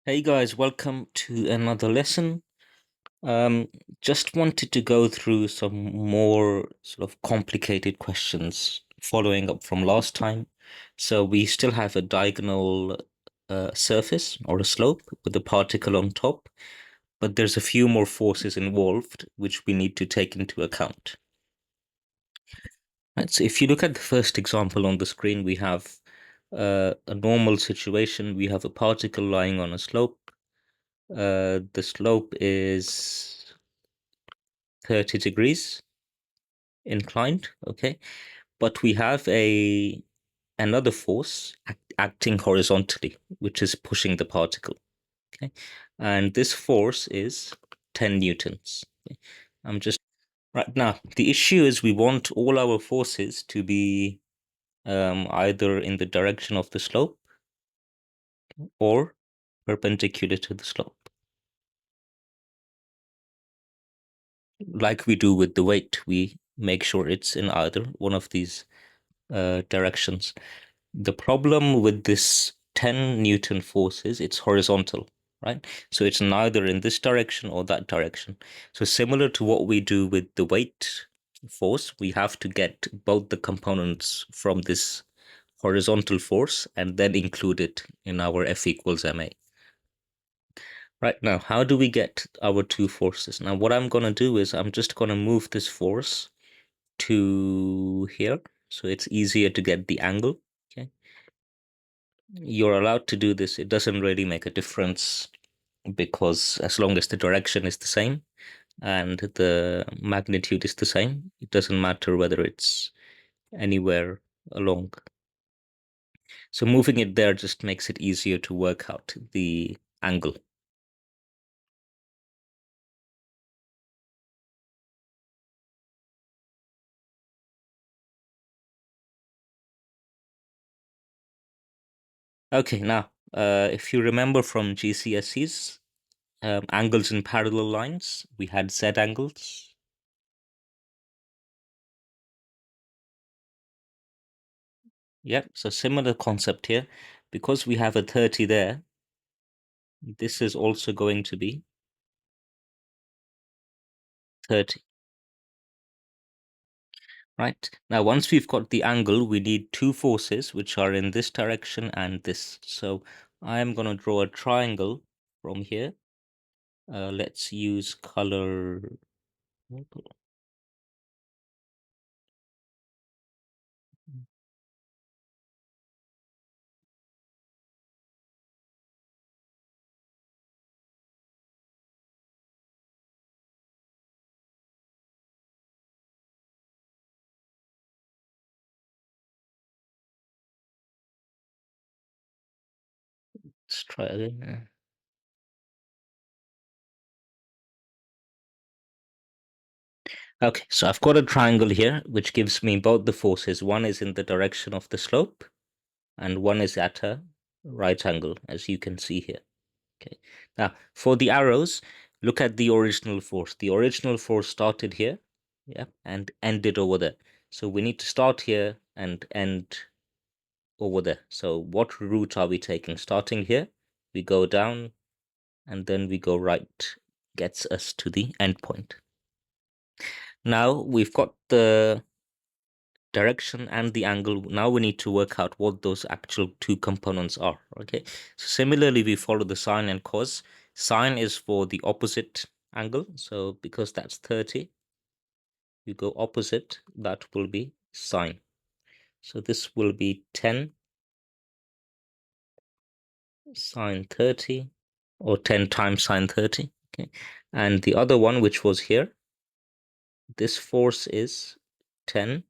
Hey guys, welcome to another lesson. Um, just wanted to go through some more sort of complicated questions following up from last time. So we still have a diagonal surface or a slope with a particle on top, but there's a few more forces involved which we need to take into account. Right, so if you look at the first example on the screen, we have a normal situation. We have a particle lying on a slope. The slope is 30 degrees inclined, okay? But we have another force acting horizontally, which is pushing the particle, okay? And this force is 10 newtons. Okay? I'm just right now. The issue is we want all our forces to be either in the direction of the slope or perpendicular to the slope, like we do with the weight. We make sure it's in either one of these directions. The problem with this 10 Newton force is it's horizontal, right? So it's neither in this direction or that direction. So similar to what we do with the weight force, we have to get both the components from this horizontal force and then include it in our F equals ma. Right now, how do we get our two forces? Now, what I'm going to do is I'm just going to move this force to here, so it's easier to get the angle. Okay, you're allowed to do this. It doesn't really make a difference because as long as the direction is the same and the magnitude is the same, it doesn't matter whether it's anywhere along. So moving it there just makes it easier to work out the angle. Okay, now, if you remember from GCSEs, angles in parallel lines, we had Z angles. Yep, so similar concept here. Because we have a 30 there, this is also going to be 30. Right. Now, once we've got the angle, we need two forces which are in this direction and this. So I'm going to draw a triangle from here. Let's use color. Let's try again. Okay, so I've got a triangle here, which gives me both the forces. One is in the direction of the slope, and one is at a right angle, as you can see here. Okay. Now, for the arrows, look at the original force. The original force started here, yeah, and ended over there. So we need to start here and end over there. So what route are we taking? Starting here, we go down, and then we go right, gets us to the end point. Now we've got the direction and the angle. Now we need to work out what those actual two components are. Okay, so similarly we follow the sine and cos. Sine is for the opposite angle, so because that's 30, you go opposite, that will be sine. So this will be 10 sine 30, or 10 times sine 30. Okay, and the other one, which was here, this force is 10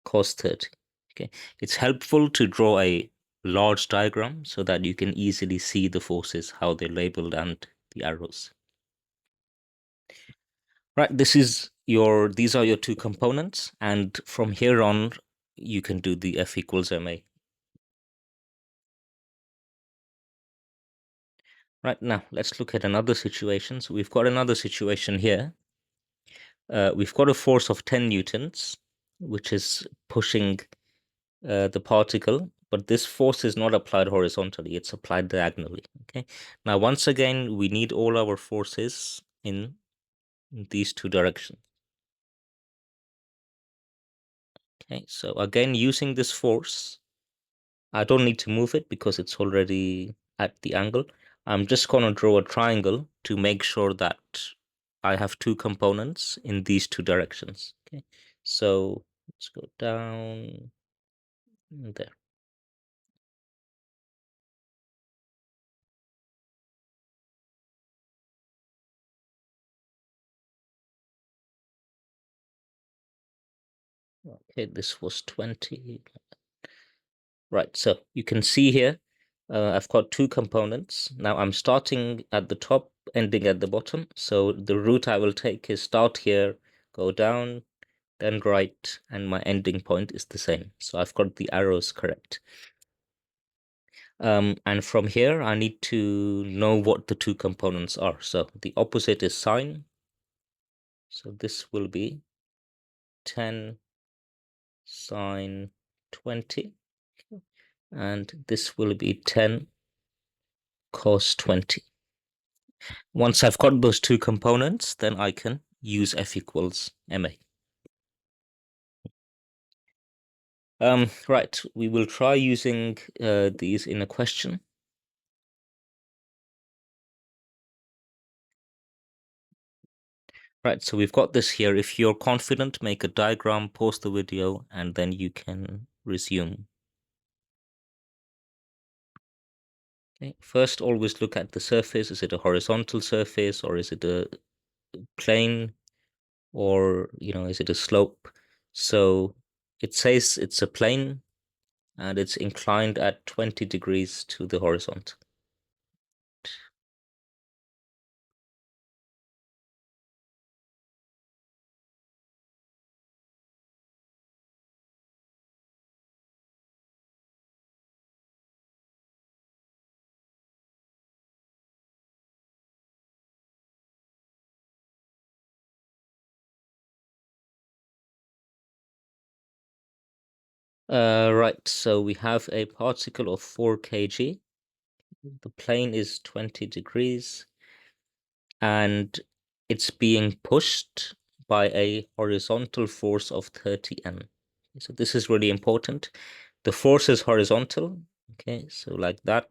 cos 30. Okay, it's helpful to draw a large diagram so that you can easily see the forces, how they're labeled, and the arrows. Right, these are your two components, and from here on, you can do the F equals ma. Right, now let's look at another situation. So we've got another situation here. We've got a force of 10 newtons, which is pushing the particle but this force is not applied horizontally, it's applied diagonally. Okay. Now, once again, we need all our forces in these two directions. Okay, so again, using this force, I don't need to move it because it's already at the angle. I'm just going to draw a triangle to make sure that I have two components in these two directions. Okay, so let's go down there. Okay, this was 20. Right, so you can see here, I've got two components. Now I'm starting at the top, ending at the bottom. So the route I will take is start here, go down, then right, and my ending point is the same. So I've got the arrows correct. And from here, I need to know what the two components are. So the opposite is sine. So this will be 10 sine 20. And this will be 10 cos 20. Once I've got those two components, then I can use F equals ma. Right, we will try using these in a question. Right, so we've got this here. If you're confident, make a diagram, pause the video, and then you can resume. Okay. First, always look at the surface. Is it a horizontal surface or is it a plane or, is it a slope? So it says it's a plane and it's inclined at 20 degrees to the horizontal. Right, so we have a particle of 4 kg. The plane is 20 degrees and it's being pushed by a horizontal force of 30 N. So this is really important. The force is horizontal. Okay, so like that,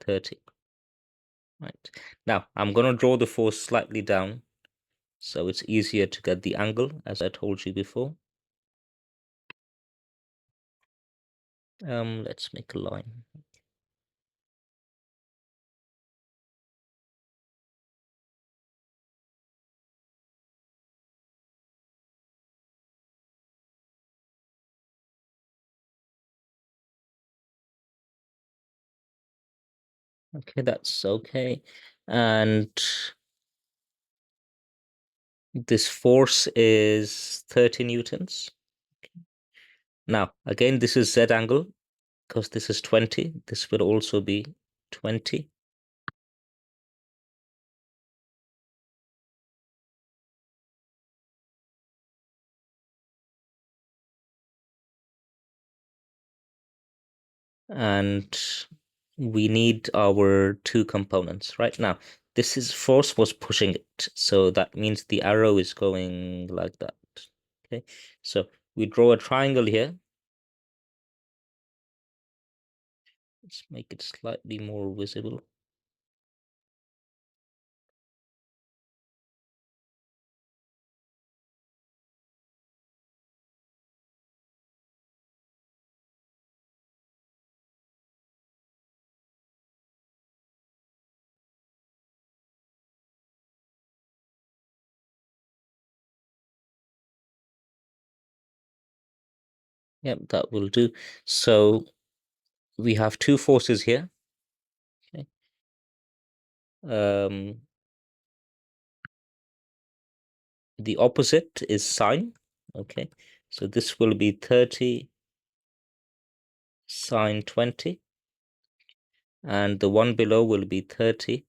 30. Right. Now I'm going to draw the force slightly down so it's easier to get the angle, as I told you before. Let's make a line. Okay, that's okay. And this force is 30 newtons. Now, again, this is Z angle because this is 20. This will also be 20. And we need our two components right now. This is force was pushing it. So that means the arrow is going like that. Okay, so we draw a triangle here. Let's make it slightly more visible. Yep, that will do. So we have two forces here. Okay. The opposite is sine. Okay, so this will be 30 sine 20, and the one below will be 30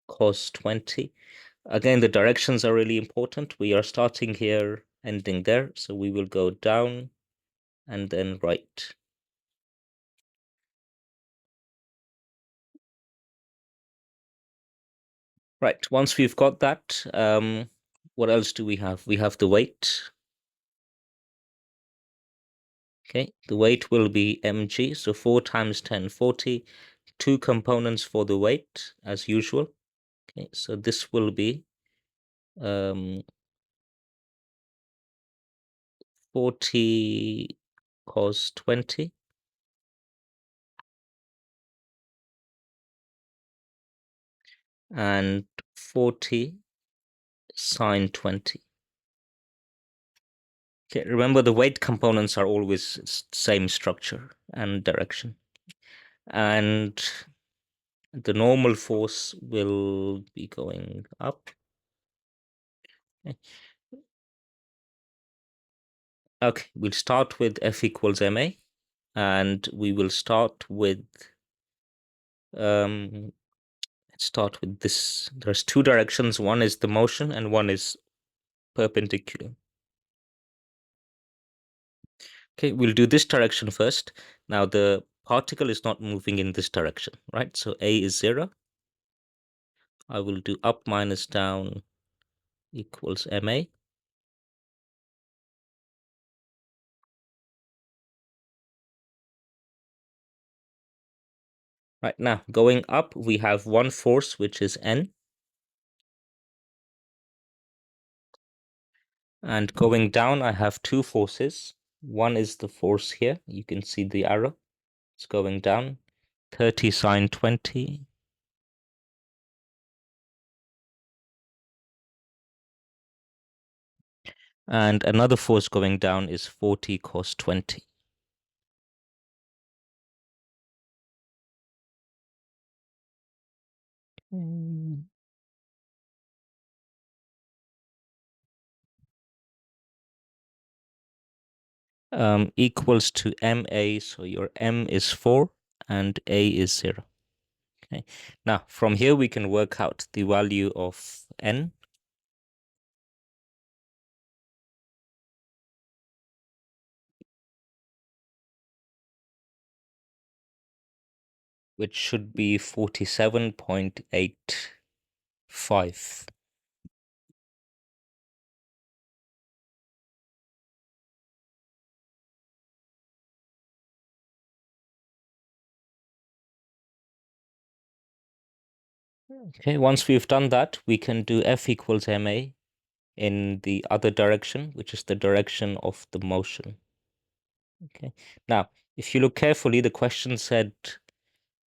cos 20. Again, the directions are really important. We are starting here, ending there, so we will go down and then right. Right. Once we've got that, what else do we have? We have the weight. Okay, the weight will be mg, so 4 times 10, 40. Two components for the weight, as usual. Okay, so this will be 40 cos 20 and 40 sine 20. Okay, remember the weight components are always same structure and direction. And the normal force will be going up. Okay, okay, we'll start with F equals ma, and we will start with let's start with this. There's two directions. One is the motion and one is perpendicular. Okay, we'll do this direction first. Now the particle is not moving in this direction, right? So A is 0. I will do up minus down equals ma. Right, now going up, we have one force, which is N. And going down, I have two forces. One is the force here. You can see the arrow. It's going down. 30 sine 20. And another force going down is 40 cos 20. Equals to ma, so your m is 4 and a is 0. Okay. Now, from here, we can work out the value of n, which should be 47.85. Okay, once we've done that, we can do F equals ma in the other direction, which is the direction of the motion. Okay. Now, if you look carefully, the question said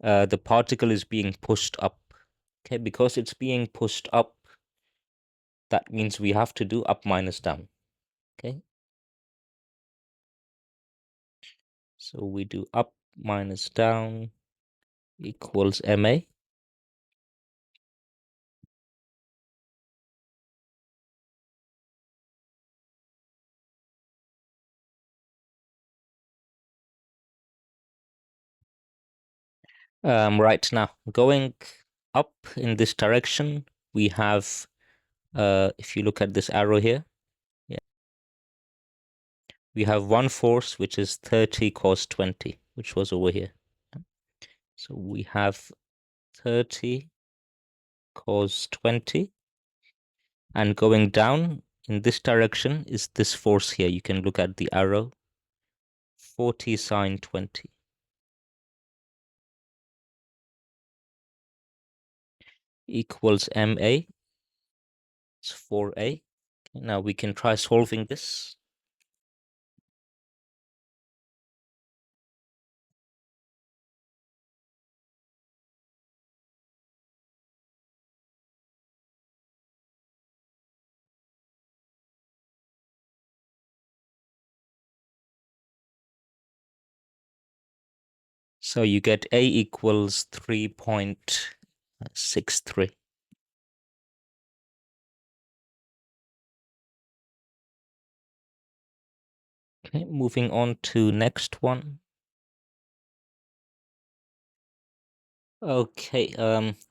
the particle is being pushed up. Okay, because it's being pushed up, that means we have to do up minus down. Okay. So we do up minus down equals ma. Right now, going up in this direction, we have, if you look at this arrow here, yeah, we have one force, which is 30 cos 20, which was over here. So we have 30 cos 20, and going down in this direction is this force here. You can look at the arrow, 40 sine 20 equals ma. It's 4a. Now we can try solving this. So you get a equals 3.63. Okay, moving on to next one. Okay,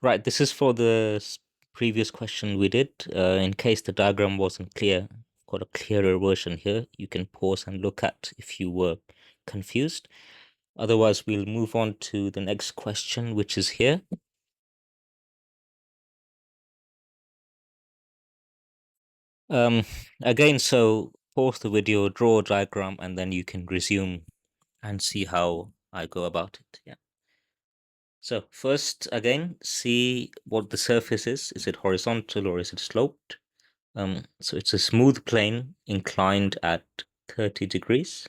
right, this is for the previous question we did. In case the diagram wasn't clear, I've got a clearer version here. You can pause and look at if you were confused. Otherwise, we'll move on to the next question, which is here. Um, Again, so pause the video, draw a diagram, and then you can resume and see how I go about it. Yeah. So first, again, see what the surface is. Is it horizontal or is it sloped? So it's a smooth plane inclined at 30 degrees.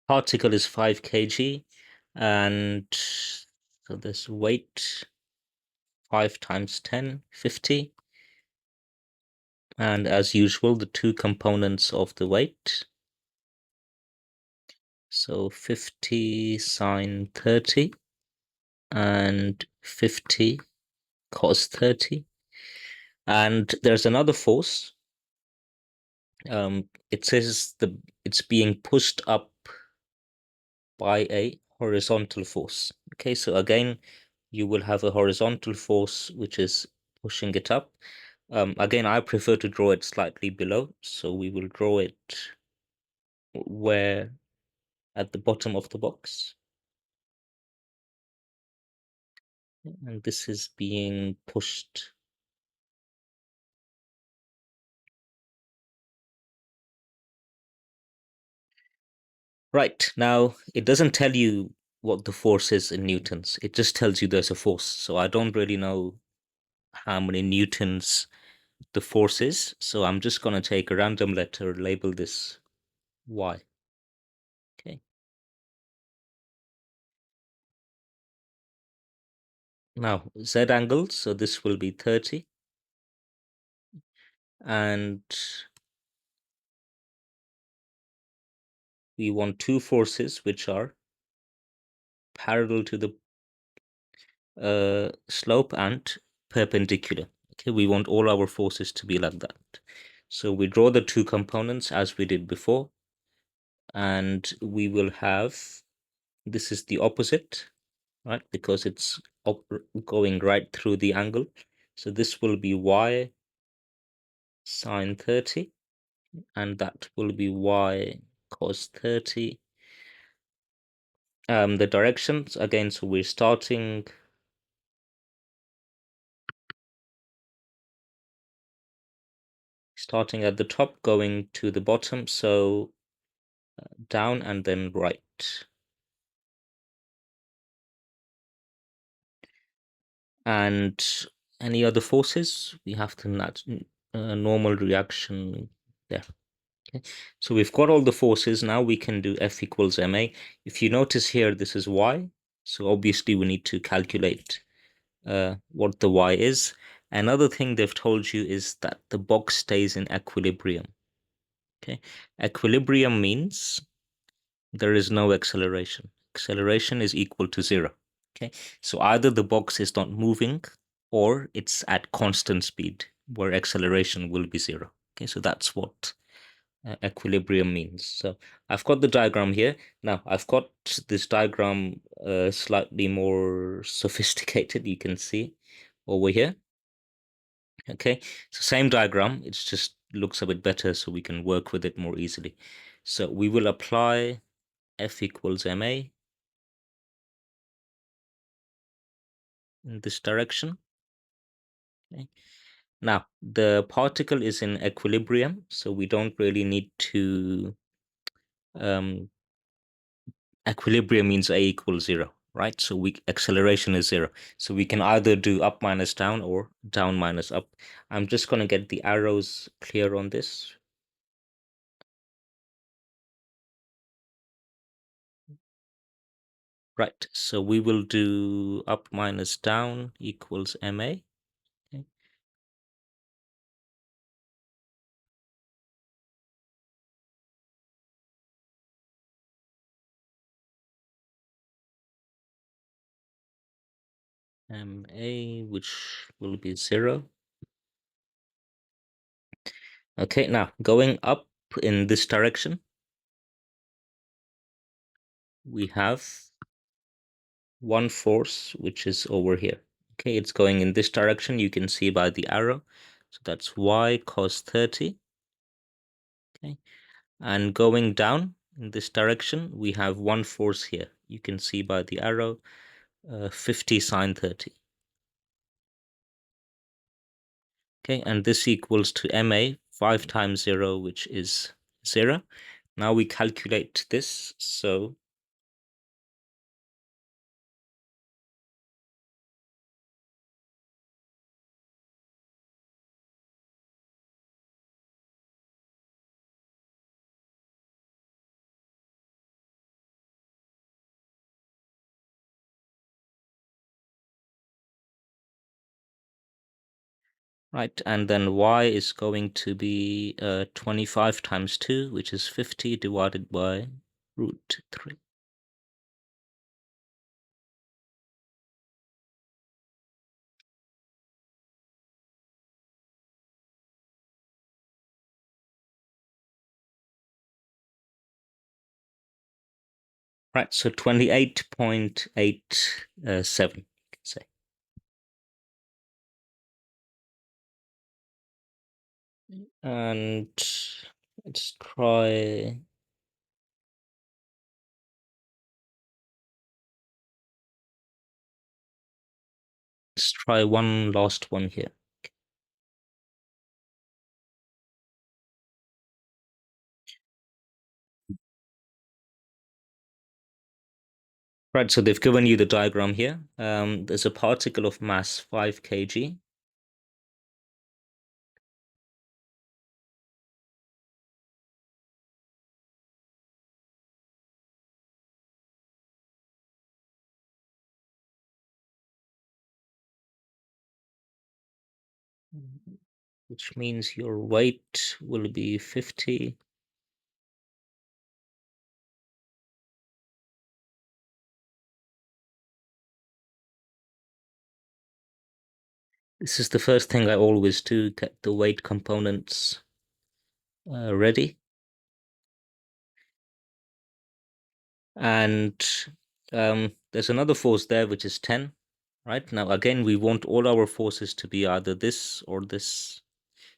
Particle is 5 kg, and so this weight 5 times 10, 50. And as usual, the two components of the weight. So 50 sine 30 and 50 cos 30. And there's another force. It says it's being pushed up by a horizontal force. Okay, so again, you will have a horizontal force which is pushing it up. Again, I prefer to draw it slightly below, so we will draw it where at the bottom of the box. And this is being pushed. Right, now it doesn't tell you what the force is in newtons. It just tells you there's a force. So I don't really know how many newtons the force is. So I'm just going to take a random letter, label this Y. Okay. Now Z angle, so this will be 30. And we want two forces which are parallel to the slope and perpendicular. Okay, we want all our forces to be like that. So we draw the two components as we did before, and we will have, this is the opposite, right? Because it's going right through the angle. So this will be y sine 30, and that will be y cos 30. The directions again, so we're starting at the top, going to the bottom, so down and then right. And any other forces, we have to normal reaction there. Okay, so we've got all the forces. Now we can do F equals ma. If you notice here, this is y, so obviously we need to calculate what the y is. Another thing they've told you is that the box stays in equilibrium. Okay, equilibrium means there is no acceleration. Acceleration is equal to zero. Okay, so either the box is not moving or it's at constant speed where acceleration will be zero. Okay, so that's what equilibrium means. So I've got the diagram here. Now I've got this diagram slightly more sophisticated. You can see over here. Okay, so same diagram. It just looks a bit better so we can work with it more easily. So we will apply F equals ma in this direction. Okay. Now, the particle is in equilibrium, so we don't really need to. Um, Equilibrium means a equals zero, right? So we acceleration is zero. So we can either do up minus down or down minus up. I'm just going to get the arrows clear on this. Right, so we will do up minus down equals ma. Okay. Ma, which will be zero. Okay, now going up in this direction, we have one force, which is over here. Okay, it's going in this direction. You can see by the arrow. So that's y cos 30. Okay, and going down in this direction, we have one force here. You can see by the arrow, 50 sine 30. Okay, and this equals to MA, 5 times 0, which is 0. Now we calculate this. So right, and then y is going to be 25 times 2, which is 50 divided by root 3. Right, so 28.87, you can say. And let's try one last one here. Right, so they've given you the diagram here. There's a particle of mass 5 kg. Which means your weight will be 50. This is the first thing I always do, get the weight components ready. And there's another force there, which is 10. Right, now again, we want all our forces to be either this or this.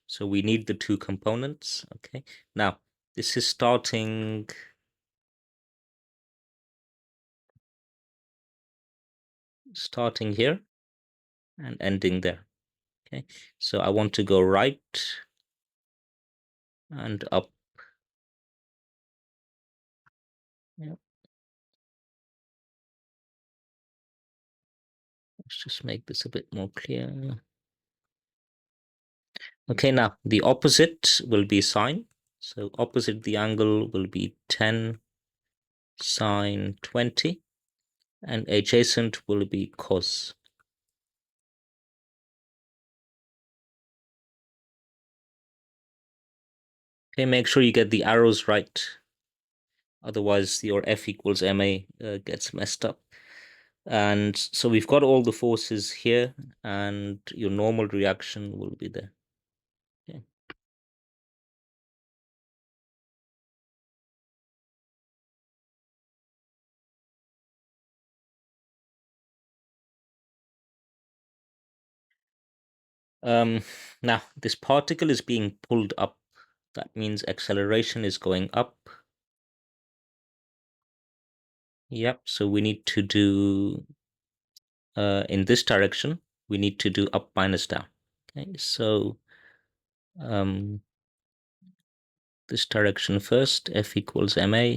So we need the two components. Okay, now this is starting here and ending there. Okay, so I want to go right and up. Yeah. Let's just make this a bit more clear. Okay, now the opposite will be sine. So opposite the angle will be 10 sine 20, and adjacent will be cos. Okay, make sure you get the arrows right. Otherwise, your F equals MA gets messed up. And so we've got all the forces here, and your normal reaction will be there. Okay. Now, this particle is being pulled up. That means acceleration is going up. Yep, so we need to do, in this direction, we need to do up minus down. Okay, so um, this direction first, F equals ma.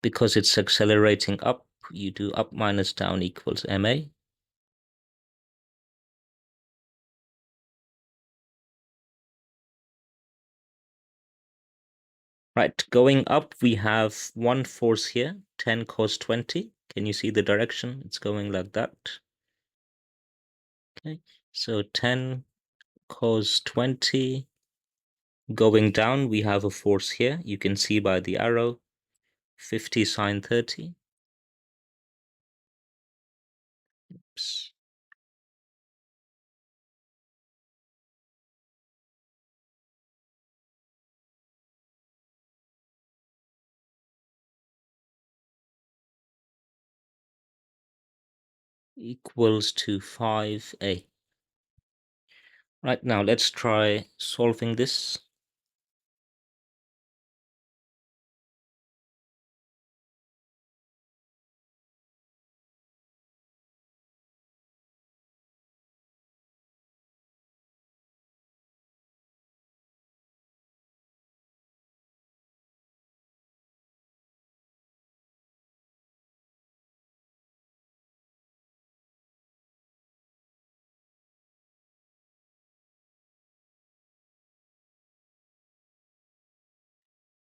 Because it's accelerating up, you do up minus down equals ma. Right, going up, we have one force here, 10 cos 20. Can you see the direction? It's going like that. Okay, so 10 cos 20. Going down, we have a force here. You can see by the arrow, 50 sine 30. Oops. equals to 5a. Right, now let's try solving this.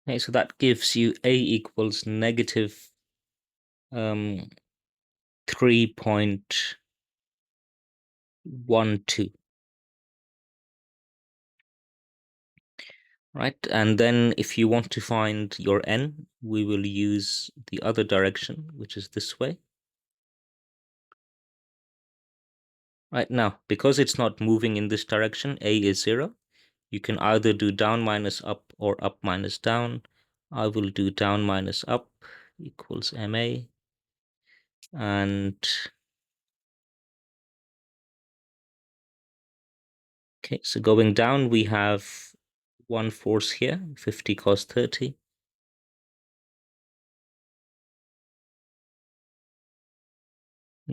Okay, so that gives you a equals negative 3.12. Right, and then if you want to find your n, we will use the other direction, which is this way. Right, now, because it's not moving in this direction, a is 0. You can either do down minus up or up minus down. I will do down minus up equals ma. And okay, so going down, we have one force here, 50 cos 30.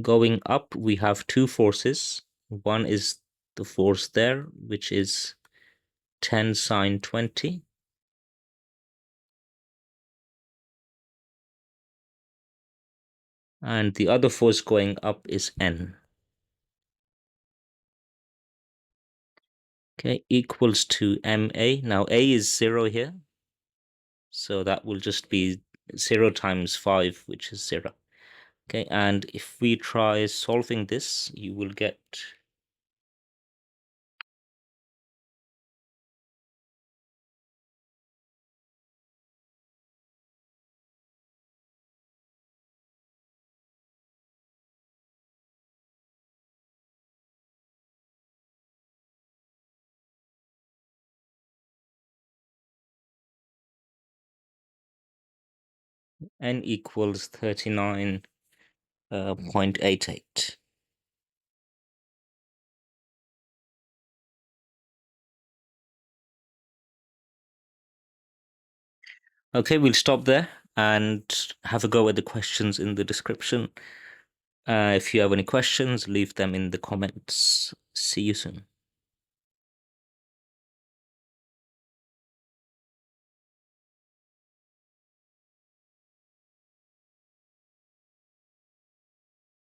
Going up, we have two forces. One is the force there, which is 10 sine 20. And the other force going up is n. Okay, equals to ma. Now a is 0 here. So that will just be 0 times 5, which is 0. Okay, and if we try solving this, you will get n equals 39.88. Okay, we'll stop there and have a go at the questions in the description. If you have any questions, leave them in the comments. See you soon.